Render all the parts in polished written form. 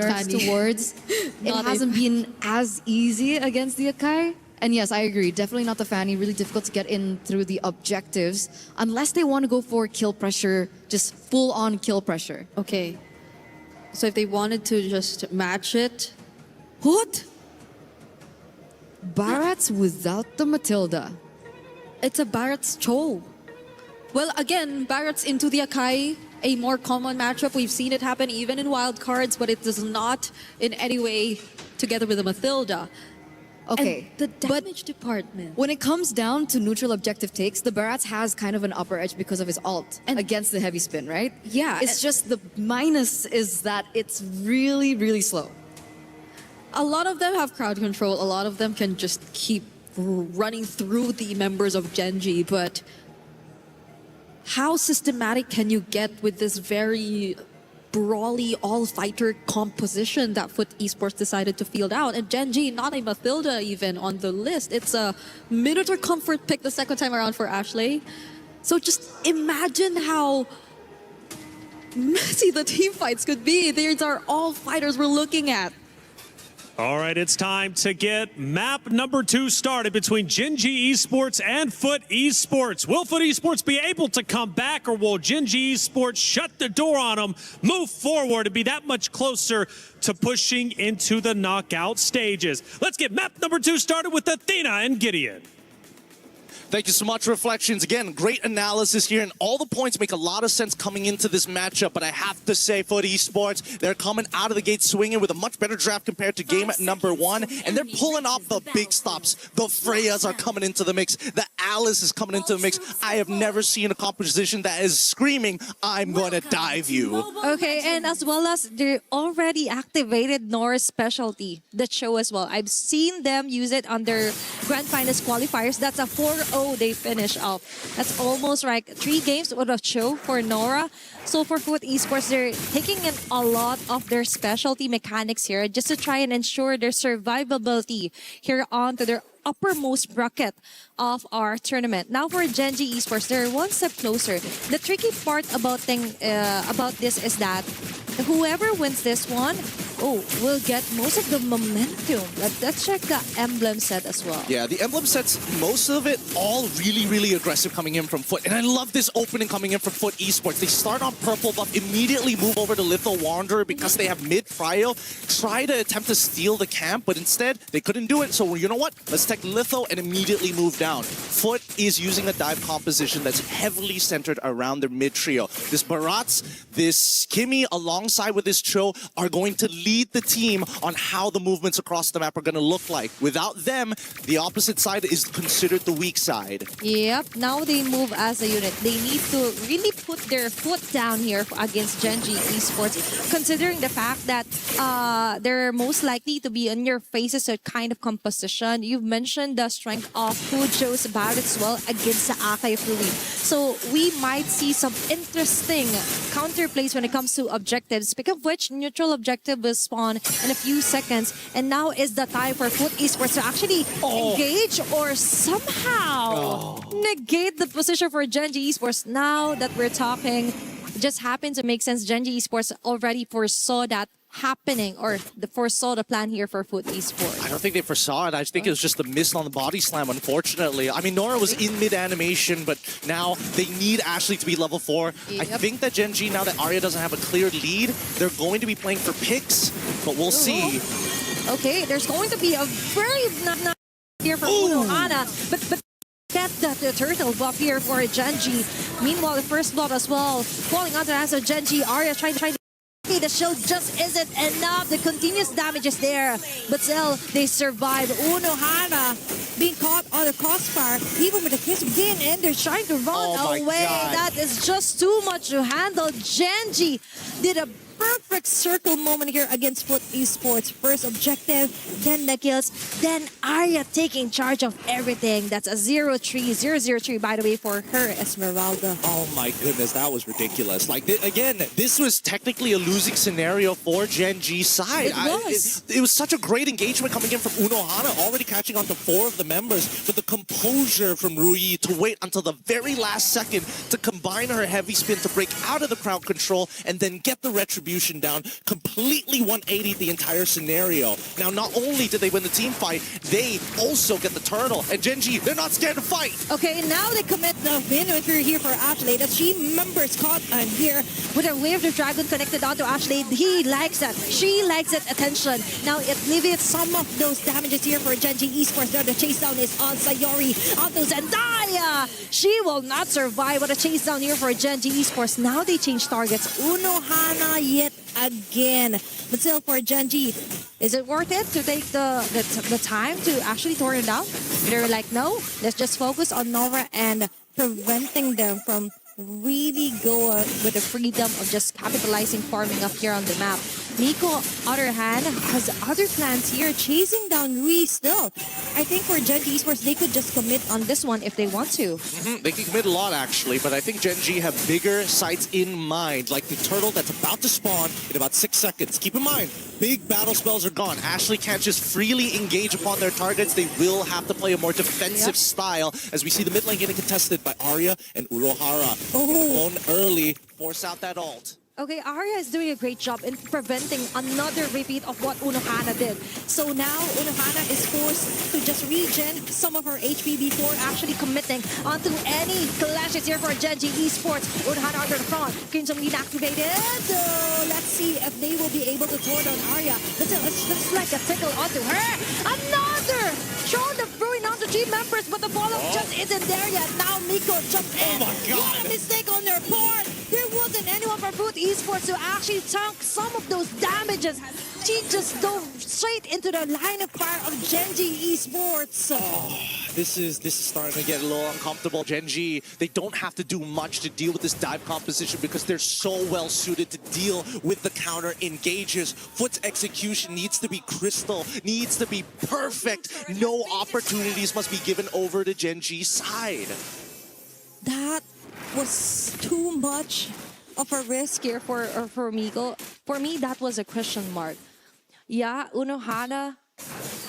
towards, it hasn't been as easy against the Akai. And yes, I agree. Definitely not the Fanny. Really difficult to get in through the objectives unless they want to go for kill pressure, just full-on kill pressure. Okay. So if they wanted to just match it, What? Barats without the Matilda. it's a Barrett's Cho. Well, again, Barrett's into the Akai, a more common matchup. We've seen it happen even in wild cards, but it does not in any way together with the Matilda. Okay, And the damage department. when it comes down to neutral objective takes, the Barats has kind of an upper edge because of his ult And- against the heavy spin, right? Yeah, It's just the minus is that it's really, really slow. A lot of them have crowd control. A lot of them can just keep running through the members of Gen.G, but how systematic can you get with this very brawly all-fighter composition that FUT Esports decided to field out? And Gen.G, not a Matilda even on the list. It's a Minotaur comfort pick the second time around for Ashley. So just imagine how messy the team fights could be. These are all fighters we're looking at. All right, it's time to get map number 2 started between Gen.G Esports and FUT Esports. Will FUT Esports be able to come back, or will Gen.G Esports shut the door on them, move forward, and be that much closer to pushing into the knockout stages? Let's get map number 2 started with Athena and Gideon. Thank you so much, Reflections. Again, great analysis here, and all the points make a lot of sense coming into this matchup, but I have to say, FUT Esports, they're coming out of the gate swinging with a much better draft compared to game number 1, and they're pulling off the big stops. The Freyas are coming into the mix. The Alice is coming into the mix. I have never seen a composition that is screaming, I'm going to dive you. Okay, and as well as they already activated Nora's specialty, the Cho as well. I've seen them use it on their Grand Finals qualifiers. That's a 4-0 they finish up. That's almost like 3 games with a Cho for Nora. So for FUT Esports, they're taking in a lot of their specialty mechanics here just to try and ensure their survivability here onto their uppermost bracket of our tournament. Now for Gen.G Esports, they're one step closer. The tricky part about this is that whoever wins this one, will get most of the momentum. Let's check the emblem set as well. Yeah, the emblem sets, most of it, all really, really aggressive coming in from FUT. And I love this opening coming in from FUT Esports. They start on purple buff, immediately move over to Litho Wanderer because they have mid-Fryo, try to attempt to steal the camp, but instead, they couldn't do it. So you know what? Let's take Litho and immediately move down. FUT is using a dive composition that's heavily centered around their mid-trio. This Barats, this Kimmy, alongside with this Cho, are going to lead the team on how the movements across the map are going to look like. Without them, the opposite side is considered the weak side. Yep, now they move as a unit. They need to really put their foot down here against Gen.G Esports, considering the fact that they're most likely to be on your faces a kind of composition. You've mentioned the strength of Pujo's Barret as well against the Akai Fluid. So we might see some interesting counterplays when it comes to objectives. Speaking of which, neutral objective will spawn in a few seconds, and now is the time for FUT Esports to actually engage or somehow negate the position for Gen.G Esports. Now that we're talking, it just happened to make sense. Gen.G Esports already foresaw that happening, or foresaw the plan here for FUT Esports. I don't think they foresaw it. I think it was just the miss on the body slam, unfortunately. I mean, Nora was in mid-animation, but now they need Ashley to be level 4. Yep. I think that Gen.G, now that Arya doesn't have a clear lead, they're going to be playing for picks, but we'll see. Okay, there's going to be a very not here for Unohana, but get the turtle buff here for Gen.G. Meanwhile, the first blood as well falling onto the hands of Gen.G. Arya trying to the shield just isn't enough. The continuous damage is there, but still they survive. Unohana being caught on the crossfire, even with the kiss begin, and they're trying to run away. God. That is just too much to handle. Gen.G did a perfect circle moment here against FUT Esports. First objective, then the kills, then Arya taking charge of everything. That's a 0-3 by the way for her Esmeralda. Oh my goodness, that was ridiculous. Like, again, this was technically a losing scenario for Gen.G's side. It was. It was such a great engagement coming in from Unohana, already catching on to 4 of the members, but the composure from Rui to wait until the very last second to combine her heavy spin to break out of the crowd control and then get the retribution retribution down, completely 180 the entire scenario. Now, not only did they win the team fight, they also get the turtle. And Gen.G, they're not scared to fight. Okay, now they commit the win here for Ashley. As she members caught on here with a wave of dragon connected onto Ashley. He likes that. She likes that attention. Now it alleviates some of those damages here for Gen.G Esports. Now the chase down is on Sayori onto Zendaya. She will not survive with a chase down here for Gen.G Esports. Now they change targets. Uno Hana yet again. But still for Gen.G, is it worth it to take the time to actually torn it down? They're like, no, let's just focus on Nora and preventing them from really go with the freedom of just capitalizing farming up here on the map. Miko, other hand, has other plans here, chasing down Rui still. I think for Gen.G Esports, they could just commit on this one if they want to. They can commit a lot, actually, but I think Gen.G have bigger sights in mind, like the turtle that's about to spawn in about 6 seconds. Keep in mind, big battle spells are gone. Ashley can't just freely engage upon their targets. They will have to play a more defensive style, as we see the mid lane getting contested by Arya and Urohara. Own early, force out that ult. Okay, Arya is doing a great job in preventing another repeat of what Unohana did. So now Unohana is forced to just regen some of her HP before actually committing onto any clashes here for Gen.G Esports. Unohana under the front, Crimson Lead activated. So let's see if they will be able to throw down Arya. But still, it's just like a tickle onto her. Another! Showing the throwing onto team members, but the follow-up just isn't there yet. Now Miko jumps in. Oh my God. What a mistake on their part. There wasn't anyone from FUT Esports to actually tank some of those damages. She just dove straight into the line of fire of Gen.G Esports. This is starting to get a little uncomfortable. Gen.G, they don't have to do much to deal with this dive composition because they're so well suited to deal with the counter engages. FUT's execution needs to be crystal, needs to be perfect. No opportunities must be given over to Gen.G's side. That was too much of a risk here for Miko. For me, that was a question mark. Yeah, Unohana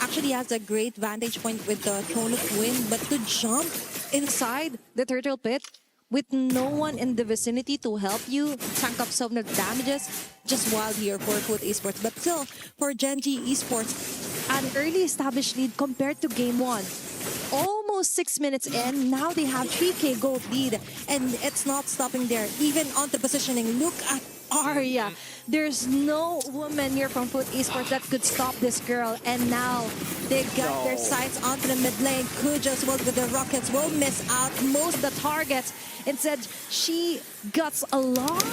actually has a great vantage point with the Throne of Wind, but to jump inside the turtle pit with no one in the vicinity to help you tank up some of the damages, just wild here for FUT Esports. But still, for Gen.G Esports, an early established lead compared to Game 1. Almost 6 minutes in, now they have 3k gold lead, and it's not stopping there. Even on the positioning, look at Arya. There's no woman here from FUT Esports that could stop this girl, and now they got their sights onto the mid lane. Kujo's well with the Rockets will miss out most of the targets. Instead, she gets a lot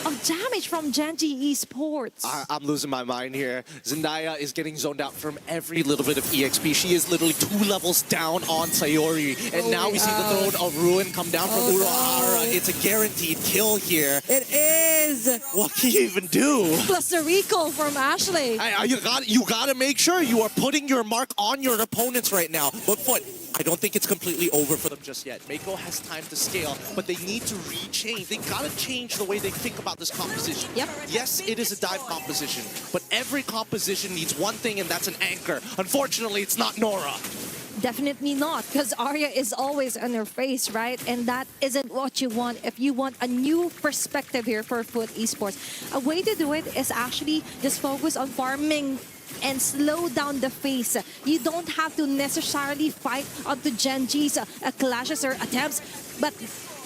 of damage from Gen.G Esports. I'm losing my mind here. Zendaya is getting zoned out from every little bit of EXP. She is literally 2 levels down on Sayori. And now we see the Throne of Ruin come down from Urohara. It's a guaranteed kill here. It is. What can you even do? Plus the recall from Ashley. You gotta make sure you are putting your mark on your opponents right now. But FUT, I don't think it's completely over for them just yet. Mako has time to scale, but they need to rechange. They gotta change the way they think about this composition. Yep. Yes, it is a dive composition, but every composition needs one thing, and that's an anchor. Unfortunately, it's not Nora. Definitely not, because Arya is always on her face, right? And that isn't what you want if you want a new perspective here for FUT Esports. A way to do it is actually just focus on farming and slow down the pace. You don't have to necessarily fight onto Gen.G's clashes or attempts, but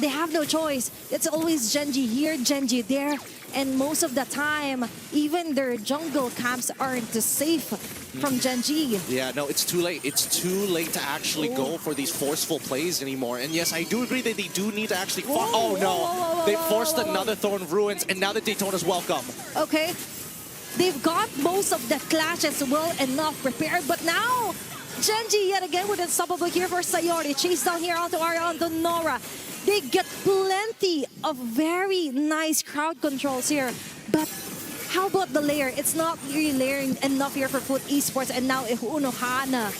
they have no choice. It's always Gen.G here, Gen.G there, and most of the time, even their jungle camps aren't safe from Gen.G. Yeah, no, it's too late. It's too late to actually go for these forceful plays anymore. And yes, I do agree that they do need to actually... Oh no, they forced another Throne of Ruins, and now the Daytona's welcome. Okay. They've got most of the clashes well enough prepared, but now Gen.G yet again with unstoppable here for Sayori. Chase down here onto Arya, onto Nora. They get plenty of very nice crowd controls here, but how about the layer? It's not really layering enough here for FUT Esports, and now Unohana.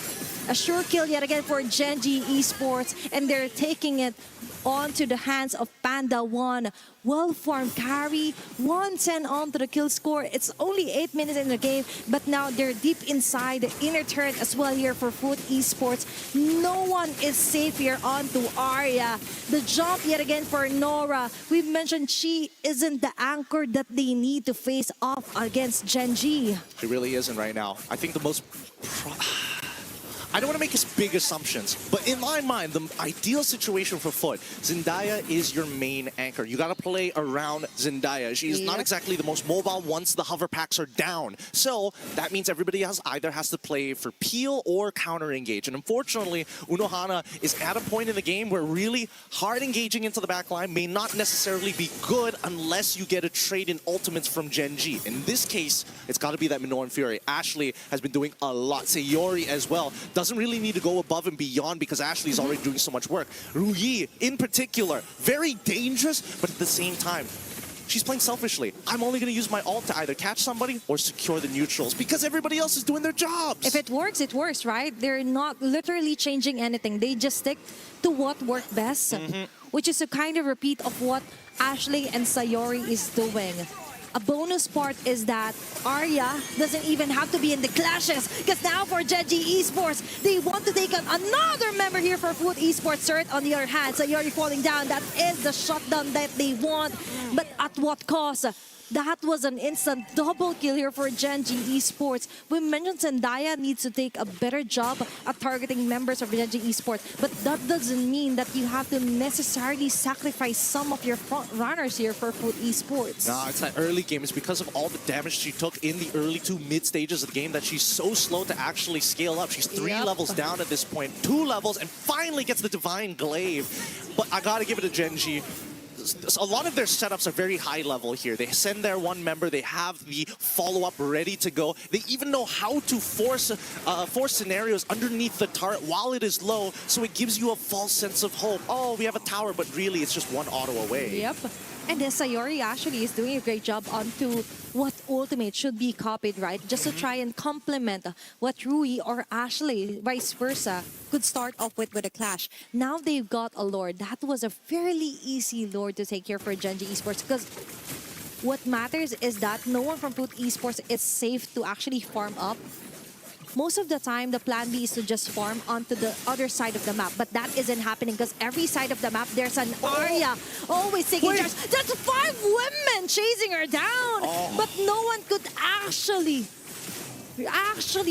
A sure kill yet again for Gen.G Esports, and they're taking it onto the hands of Panda 1. Well-formed carry, 110 onto the kill score. It's only 8 minutes in the game, but now they're deep inside the inner turret as well here for FUT Esports. No one is safe here onto Arya. The jump yet again for Nora. We've mentioned she isn't the anchor that they need to face off against Gen.G. She really isn't right now. I think the most... I don't want to make big assumptions, but in my mind, the ideal situation for FUT, Zendaya is your main anchor. You got to play around Zendaya. She's not exactly the most mobile once the hover packs are down. So that means everybody else either has to play for peel or counter engage. And unfortunately, Unohana is at a point in the game where really hard engaging into the back line may not necessarily be good unless you get a trade in ultimates from Gen.G. In this case, it's got to be that Minoan Fury. Ashley has been doing a lot. Sayori as well. Doesn't really need to go above and beyond because Ashley's already doing so much work. Ruyi, in particular, very dangerous, but at the same time, she's playing selfishly. I'm only going to use my ult to either catch somebody or secure the neutrals because everybody else is doing their jobs. If it works, right? They're not literally changing anything. They just stick to what worked best, which is a kind of repeat of what Ashley and Sayori is doing. A bonus part is that Arya doesn't even have to be in the clashes because now for Gen.G Esports, they want to take on another member here for FUT Esports. Third on the other hand, Sayori falling down. That is the shutdown that they want, but at what cost? That was an instant double kill here for Gen.G Esports. We mentioned Zendaya needs to take a better job at targeting members of Gen.G Esports, but that doesn't mean that you have to necessarily sacrifice some of your front runners here for FUT Esports. No, it's that early game. It's because of all the damage she took in the early to mid stages of the game that she's so slow to actually scale up. She's 3 levels down at this point, 2 levels, and finally gets the Divine Glaive. But I gotta give it to Gen.G. A lot of their setups are very high level here. They send their one member, they have the follow-up ready to go. They even know how to force scenarios underneath the turret while it is low, so it gives you a false sense of hope. Oh, we have a tower, but really it's just one auto away. Yep. And then Sayori actually is doing a great job onto what ultimate should be copied, right? Just to try and complement what Rui or Ashley, vice versa, could start off with a clash. Now they've got a Lord. That was a fairly easy Lord to take here for Gen.G Esports because what matters is that no one from FUT Esports is safe to actually farm up. Most of the time, the plan B is to just farm onto the other side of the map. But that isn't happening because every side of the map, there's an Arya always taking charge. That's 5 women chasing her down. But no one could actually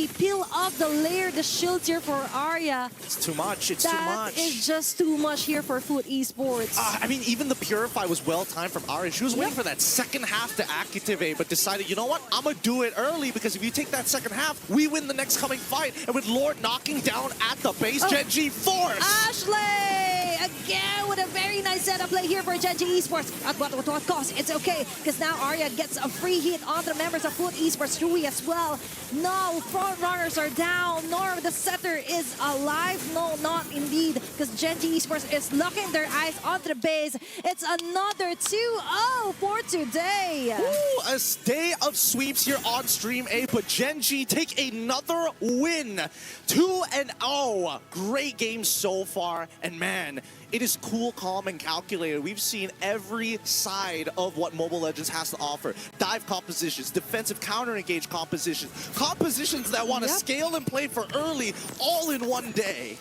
peel off the layer, the shields here for Arya. It's too much. It's too much. That is just too much here for FUT Esports. I mean, even the Purify was well-timed from Arya. She was waiting for that second half to activate, but decided, you know what? I'm going to do it early because if you take that second half, we win the next coming fight. And with Lord knocking down at the base, Gen.G force. Ashley! Again with a very nice setup play here for Gen.G Esports. At what cost? It's okay because now Arya gets a free hit on the members of FUT Esports. Rui as well. No, front runners are down. Nor the setter is alive. No, not indeed. Because Gen.G Esports is locking their eyes onto the base. It's another 2-0 for today. Ooh, a day of sweeps here on Stream 8, but Gen.G take another win. 2-0. Great game so far. And man, it is cool, calm, and calculated. We've seen every side of what Mobile Legends has to offer. Dive compositions, defensive counter-engage compositions, compositions that want to scale and play for early all in one day.